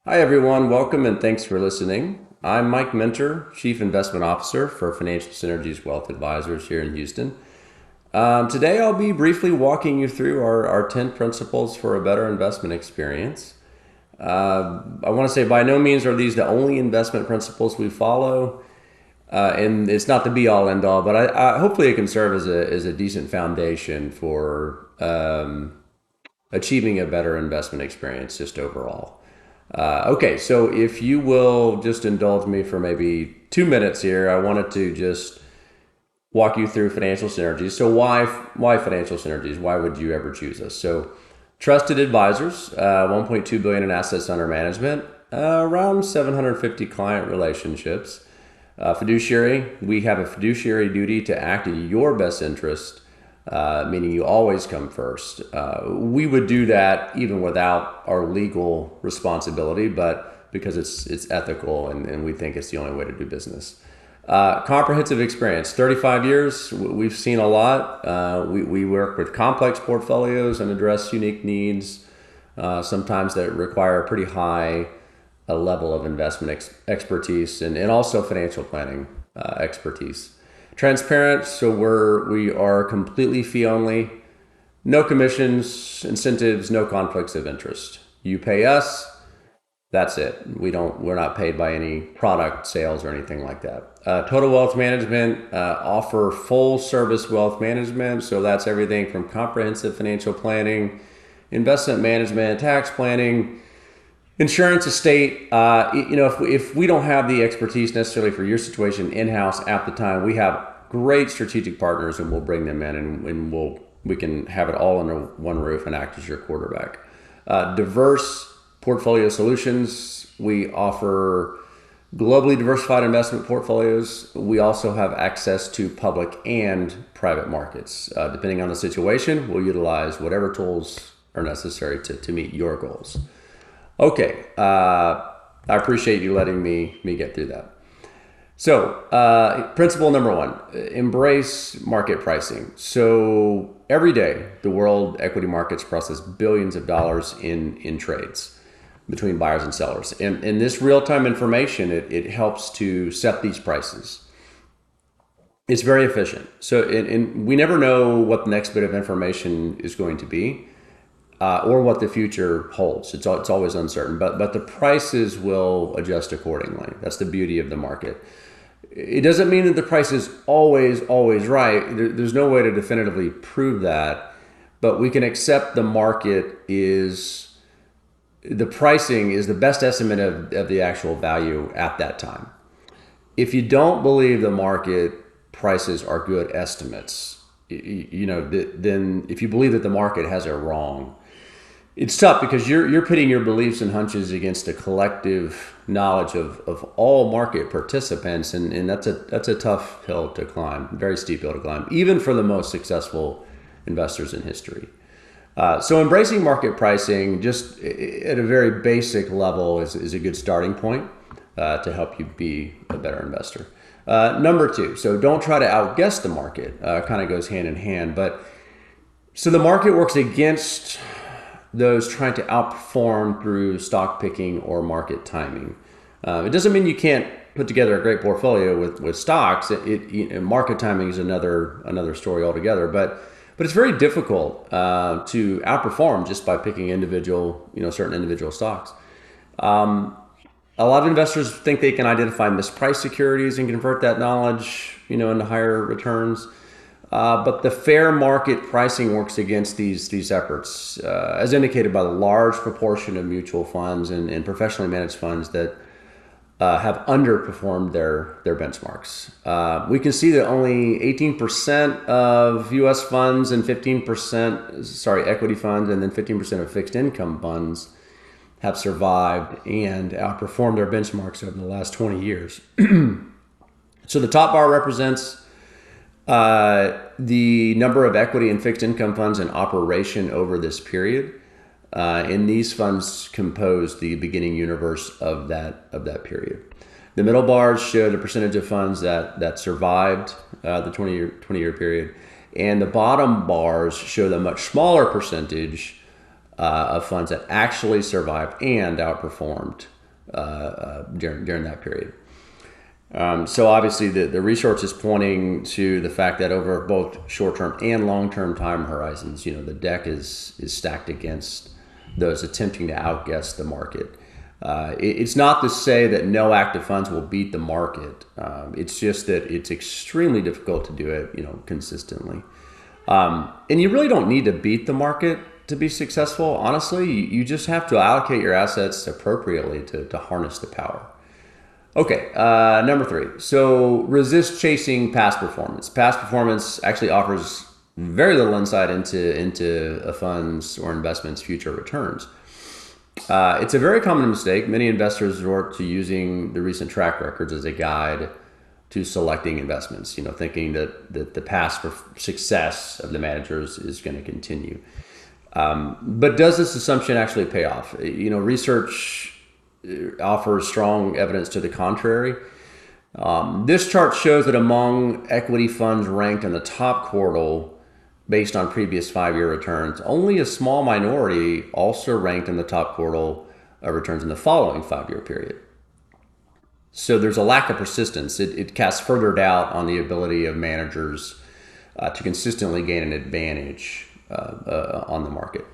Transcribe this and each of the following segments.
Hi, everyone. Welcome and thanks for listening. I'm Mike Mentor, Chief Investment Officer for Financial Synergies Wealth Advisors here in Houston. Today, I'll be briefly walking you through our 10 principles for a better investment experience. I want to say by no means are these the only investment principles we follow, and it's not the be all end all, but hopefully it can serve as a decent foundation for achieving a better investment experience just overall. Okay, so if you will just indulge me for maybe 2 minutes here, I wanted to just walk you through financial synergies. So why financial synergies? Why would you ever choose us? So trusted advisors, 1.2 billion in assets under management, around 750 client relationships. Fiduciary, we have a fiduciary duty to act in your best interest, meaning you always come first. We would do that even without our legal responsibility, but because it's ethical and we think it's the only way to do business. Comprehensive experience, 35 years, we've seen a lot. We work with complex portfolios and address unique needs, sometimes that require a pretty high level of investment expertise and also financial planning expertise. Transparent, so we are completely fee only, no commissions, incentives, no conflicts of interest. You pay us, that's it. We're not paid by any product sales or anything like that. Total wealth management, offer full service wealth management, so that's everything from comprehensive financial planning, investment management, tax planning, insurance, estate. If we don't have the expertise necessarily for your situation in-house at the time, we have great strategic partners and we'll bring them in and we can have it all under one roof and act as your quarterback. Diverse portfolio solutions. We offer globally diversified investment portfolios. We also have access to public and private markets. Depending on the situation, we'll utilize whatever tools are necessary to meet your goals. Okay, I appreciate you letting me get through that. So, principle number one, embrace market pricing. So every day, the world equity markets process billions of dollars in trades between buyers and sellers. And this real-time information, it helps to set these prices. It's very efficient. So and we never know what the next bit of information is going to be. Or what the future holds. It's always uncertain, but the prices will adjust accordingly. That's the beauty of the market. It doesn't mean that the price is always right. There's no way to definitively prove that, but we can accept the pricing is the best estimate of the actual value at that time. If you don't believe the market prices are good estimates, then if you believe that the market has it wrong, it's tough because you're pitting your beliefs and hunches against a collective knowledge of all market participants, and that's a tough hill to climb, very steep hill to climb, even for the most successful investors in history. So embracing market pricing, just at a very basic level, is a good starting point to help you be a better investor. Number two, so don't try to outguess the market. Kind of goes hand in hand, but so the market works against those trying to outperform through stock picking or market timing. It doesn't mean you can't put together a great portfolio with stocks. Market timing is another story altogether. But it's very difficult to outperform just by picking certain individual stocks. A lot of investors think they can identify mispriced securities and convert that knowledge, into higher returns. But the fair market pricing works against these efforts, as indicated by the large proportion of mutual funds and professionally managed funds that have underperformed their benchmarks. We can see that only 18% of U.S. funds and equity funds, and then 15% of fixed income funds have survived and outperformed their benchmarks over the last 20 years. So the top bar represents the number of equity and fixed income funds in operation over this period. And these funds compose the beginning universe of that period. The middle bars show the percentage of funds that survived the 20-year period. And the bottom bars show the much smaller percentage of funds that actually survived and outperformed during that period. So obviously the research is pointing to the fact that over both short-term and long-term time horizons, the deck is stacked against those attempting to outguess the market. It's not to say that no active funds will beat the market. It's just that it's extremely difficult to do it, consistently. And you really don't need to beat the market to be successful. Honestly, you just have to allocate your assets appropriately to harness the power. Okay, number 3. So resist chasing past performance. Past performance actually offers very little insight into a fund's or investment's future returns. It's a very common mistake. Many investors resort to using the recent track records as a guide to selecting investments, thinking that the past success of the managers is going to continue. But does this assumption actually pay off? Research offers strong evidence to the contrary. This chart shows that among equity funds ranked in the top quartile based on previous 5-year returns, only a small minority also ranked in the top quartile of returns in the following 5-year period. So there's a lack of persistence. It casts further doubt on the ability of managers to consistently gain an advantage on the market.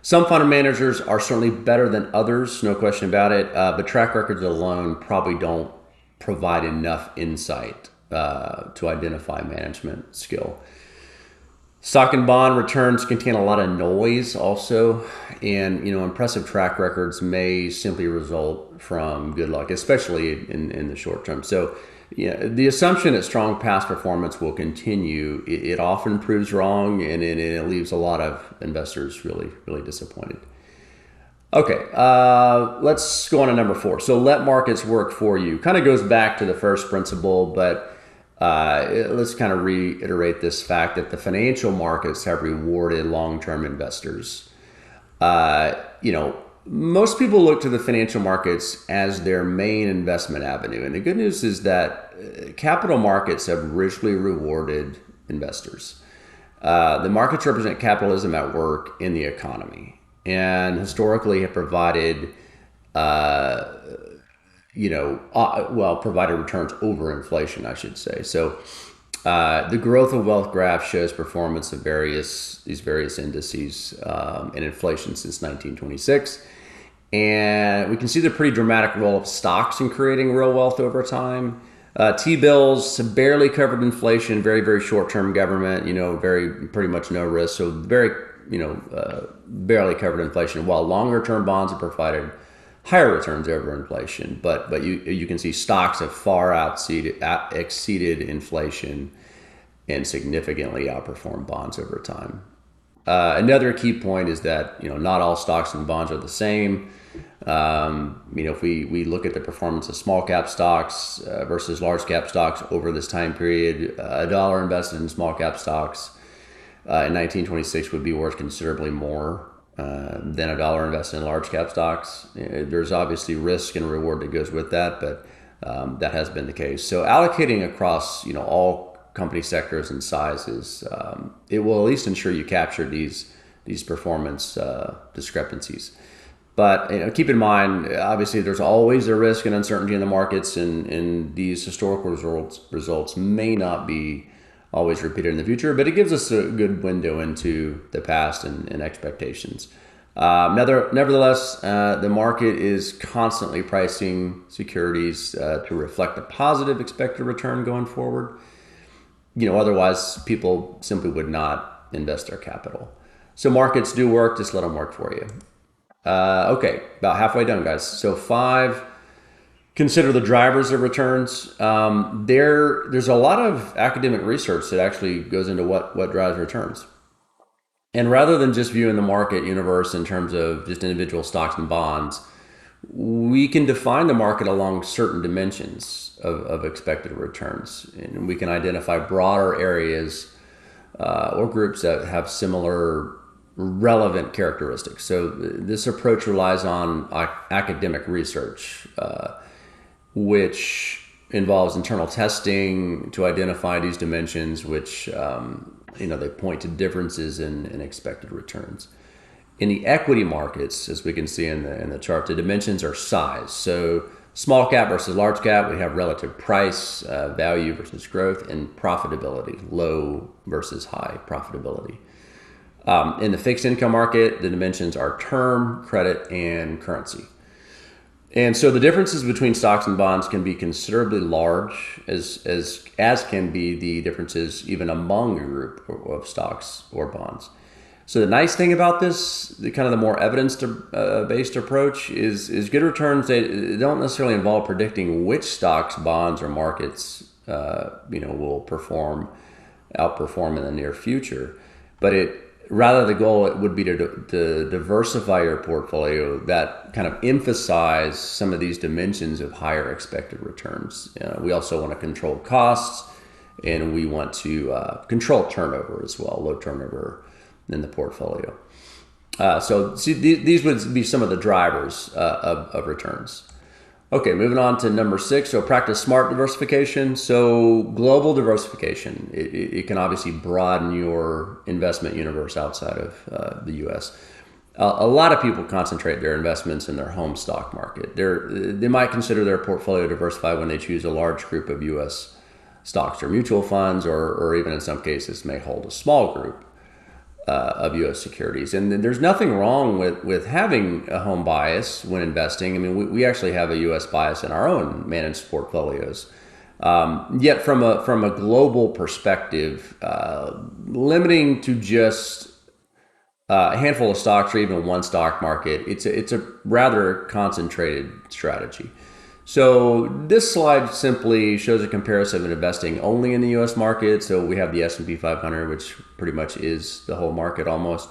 Some fund managers are certainly better than others, no question about it, but track records alone probably don't provide enough insight to identify management skill. Stock and bond returns contain a lot of noise also, and impressive track records may simply result from good luck, especially in the short term. So the assumption that strong past performance will continue, it often proves wrong, and it leaves a lot of investors really, really disappointed. Okay, let's go on to number 4. So let markets work for you. Kind of goes back to the first principle, but let's kind of reiterate this fact that the financial markets have rewarded long-term investors. Most people look to the financial markets as their main investment avenue. And the good news is that capital markets have richly rewarded investors. The markets represent capitalism at work in the economy and historically have provided provided returns over inflation, I should say. So the growth of wealth graph shows performance of these various indices and inflation since 1926. And we can see the pretty dramatic role of stocks in creating real wealth over time. T-bills barely covered inflation, very, very short-term government, pretty much no risk. So very, barely covered inflation, while longer-term bonds have provided higher returns over inflation. But you can see stocks have far exceeded inflation and significantly outperformed bonds over time. Another key point is that not all stocks and bonds are the same. If we look at the performance of small cap stocks versus large cap stocks over this time period, $1 invested in small cap stocks in 1926 would be worth considerably more than $1 invested in large cap stocks. There's obviously risk and reward that goes with that, but that has been the case. So allocating across all company sectors and sizes, it will at least ensure you capture these performance discrepancies. But keep in mind, obviously, there's always a risk and uncertainty in the markets, and these historical results may not be always repeated in the future, but it gives us a good window into the past and expectations. Nevertheless, the market is constantly pricing securities to reflect a positive expected return going forward. Otherwise, people simply would not invest their capital. So markets do work, just let them work for you. Okay, about halfway done, guys. So 5, consider the drivers of returns. There's a lot of academic research that actually goes into what drives returns. And rather than just viewing the market universe in terms of just individual stocks and bonds, we can define the market along certain dimensions of expected returns. And we can identify broader areas or groups that have similar relevant characteristics. So this approach relies on academic research, which involves internal testing to identify these dimensions, which they point to differences in expected returns. In the equity markets, as we can see in the chart, the dimensions are size. So small cap versus large cap, we have relative price, value versus growth, and profitability, low versus high profitability. In the fixed income market, the dimensions are term, credit, and currency. And so the differences between stocks and bonds can be considerably large, as can be the differences even among a group of stocks or bonds. So the nice thing about this, the kind of the more evidence-based approach, is good returns. They don't necessarily involve predicting which stocks, bonds, or markets will outperform in the near future, but rather the goal it would be to diversify your portfolio that kind of emphasize some of these dimensions of higher expected returns. We also want to control costs, and we want to control turnover as well, low turnover in the portfolio. So see, these would be some of the drivers of returns. Okay, moving on to number 6. So practice smart diversification. So global diversification. It can obviously broaden your investment universe outside of the U.S. A lot of people concentrate their investments in their home stock market. They might consider their portfolio diversified when they choose a large group of U.S. stocks or mutual funds, or even in some cases may hold a small group of U.S. securities. And there's nothing wrong with having a home bias when investing. I mean, we actually have a U.S. bias in our own managed portfolios. Yet from a global perspective, limiting to just a handful of stocks or even one stock market, it's a rather concentrated strategy. So this slide simply shows a comparison of investing only in the U.S. market. So we have the S&P 500, which pretty much is the whole market almost,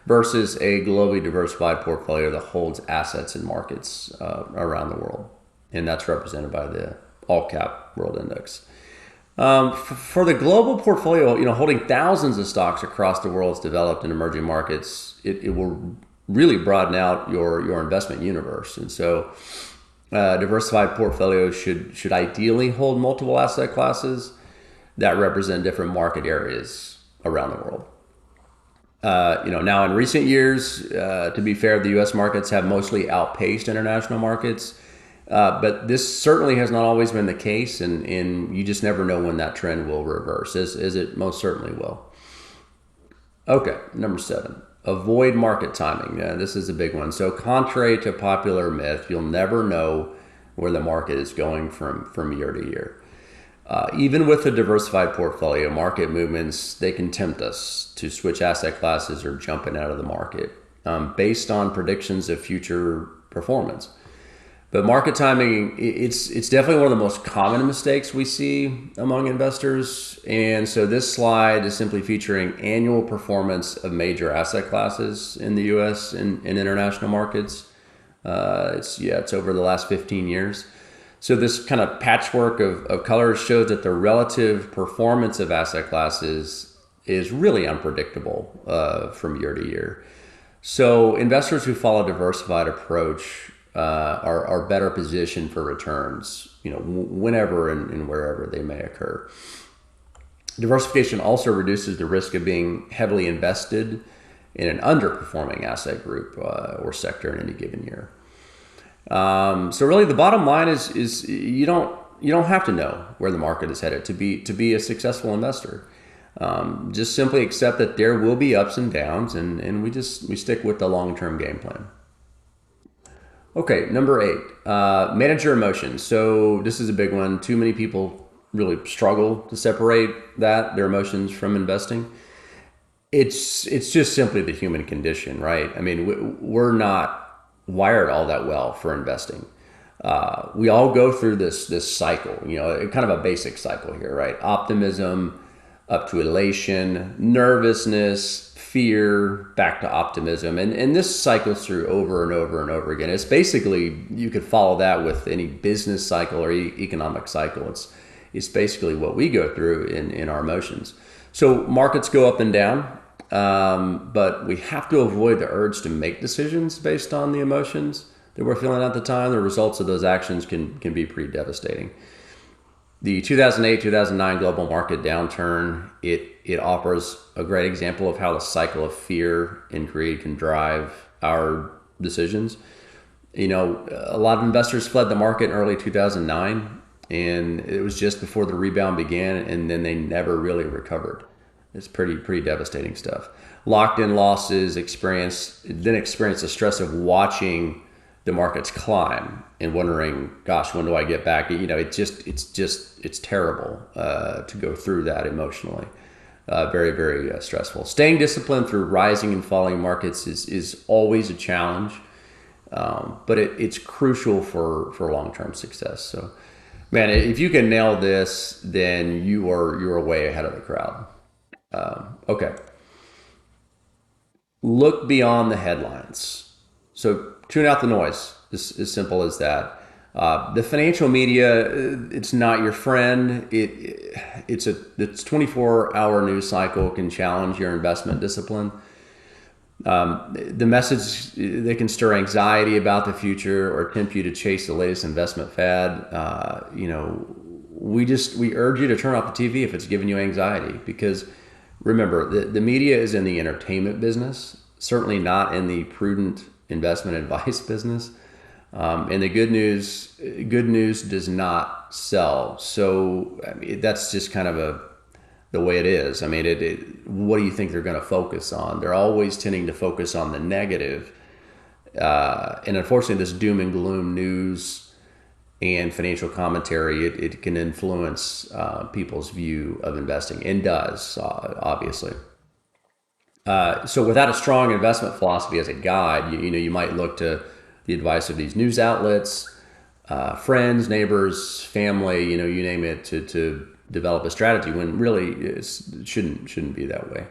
versus a globally diversified portfolio that holds assets in markets around the world. And that's represented by the All-Cap World Index. For the global portfolio, holding thousands of stocks across the world's developed and emerging markets, it will really broaden out your investment universe. And so diversified portfolios should ideally hold multiple asset classes that represent different market areas around the world. Now in recent years, to be fair, the U.S. markets have mostly outpaced international markets, but this certainly has not always been the case, and you just never know when that trend will reverse, as it most certainly will. Okay, number 7. Avoid market timing. This is a big one. So contrary to popular myth, you'll never know where the market is going from year to year. Even with a diversified portfolio, market movements, they can tempt us to switch asset classes or jump in out of the market based on predictions of future performance. But market timing, it's definitely one of the most common mistakes we see among investors. And so this slide is simply featuring annual performance of major asset classes in the U.S. and international markets. It's over the last 15 years. So this kind of patchwork of colors shows that the relative performance of asset classes is really unpredictable from year to year. So investors who follow a diversified approach are better positioned for returns, whenever and wherever they may occur. Diversification also reduces the risk of being heavily invested in an underperforming asset group or sector in any given year. So really, the bottom line is you don't have to know where the market is headed to be a successful investor. Just simply accept that there will be ups and downs, and we stick with the long-term game plan. Okay, number 8, manage your emotions. So this is a big one. Too many people really struggle to separate their emotions from investing. It's just simply the human condition, right? I mean, we're not wired all that well for investing. We all go through this cycle, kind of a basic cycle here, right? Optimism up to elation, nervousness, fear, back to optimism. And this cycles through over and over and over again. It's basically, you could follow that with any business cycle or economic cycle. It's basically what we go through in our emotions. So markets go up and down, but we have to avoid the urge to make decisions based on the emotions that we're feeling at the time. The results of those actions can be pretty devastating. The 2008-2009 global market downturn, it offers a great example of how the cycle of fear and greed can drive our decisions. A lot of investors fled the market in early 2009, and it was just before the rebound began, and then they never really recovered. It's pretty devastating stuff. Locked in losses, experienced the stress of watching the markets climb and wondering, gosh, when do I get back? It's terrible to go through that emotionally. Very stressful. Staying disciplined through rising and falling markets is always a challenge, but it's crucial for long-term success. So, man, if you can nail this, then you're way ahead of the crowd. Okay. Look beyond the headlines. So tune out the noise. As simple as that. The financial media, it's not your friend. Its 24-hour news cycle can challenge your investment discipline. The message, they can stir anxiety about the future or tempt you to chase the latest investment fad. We urge you to turn off the TV if it's giving you anxiety, because remember, the media is in the entertainment business, certainly not in the prudent investment advice business. And the good news does not sell. So that's just kind of the way it is. What do you think they're going to focus on? They're always tending to focus on the negative. And unfortunately, this doom and gloom news and financial commentary, it can influence people's view of investing, and does, obviously. So without a strong investment philosophy as a guide, you might look to the advice of these news outlets, friends, neighbors, family, you name it, to develop a strategy, when really it shouldn't be that way.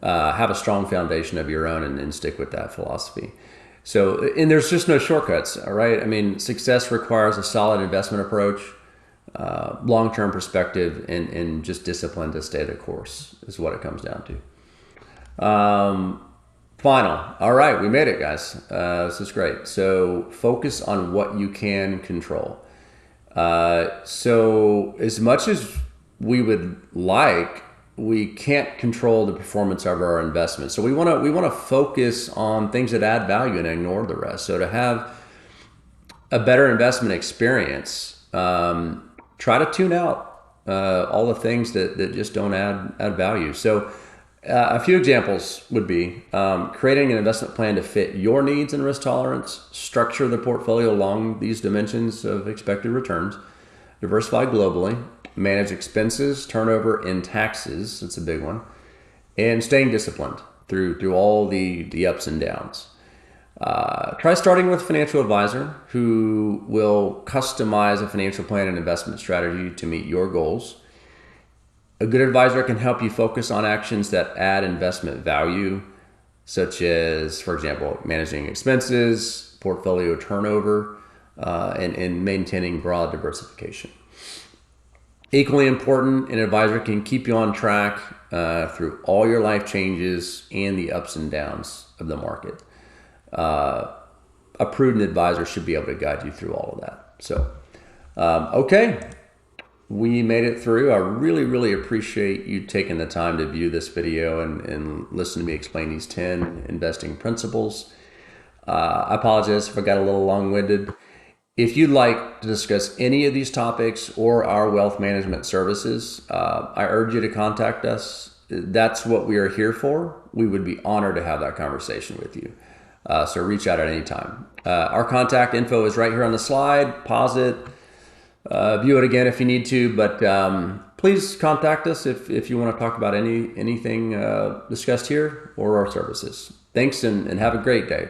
Have a strong foundation of your own and stick with that philosophy. So, and there's just no shortcuts, all right? Success requires a solid investment approach, long-term perspective, and just discipline to stay the course is what it comes down to. Final. All right, we made it, guys. This is great. So focus on what you can control. So as much as we would like, we can't control the performance of our investments. So we want to focus on things that add value and ignore the rest. So to have a better investment experience, try to tune out all the things that just don't add value. So a few examples would be creating an investment plan to fit your needs and risk tolerance, structure the portfolio along these dimensions of expected returns, diversify globally, manage expenses, turnover, and taxes. That's a big one. And staying disciplined through all the ups and downs. Try starting with a financial advisor who will customize a financial plan and investment strategy to meet your goals. A good advisor can help you focus on actions that add investment value, such as, for example, managing expenses, portfolio turnover, and maintaining broad diversification. Equally important, an advisor can keep you on track through all your life changes and the ups and downs of the market. A prudent advisor should be able to guide you through all of that. So, okay. We made it through. I really appreciate you taking the time to view this video and listen to me explain these 10 investing principles. I apologize if I got a little long-winded. If you'd like to discuss any of these topics or our wealth management services, I urge you to contact us. That's what we are here for. We would be honored to have that conversation with you. So reach out at any time. Our contact info is right here on the slide. Pause it. View it again if you need to, but please contact us if you want to talk about anything discussed here or our services. Thanks, and have a great day.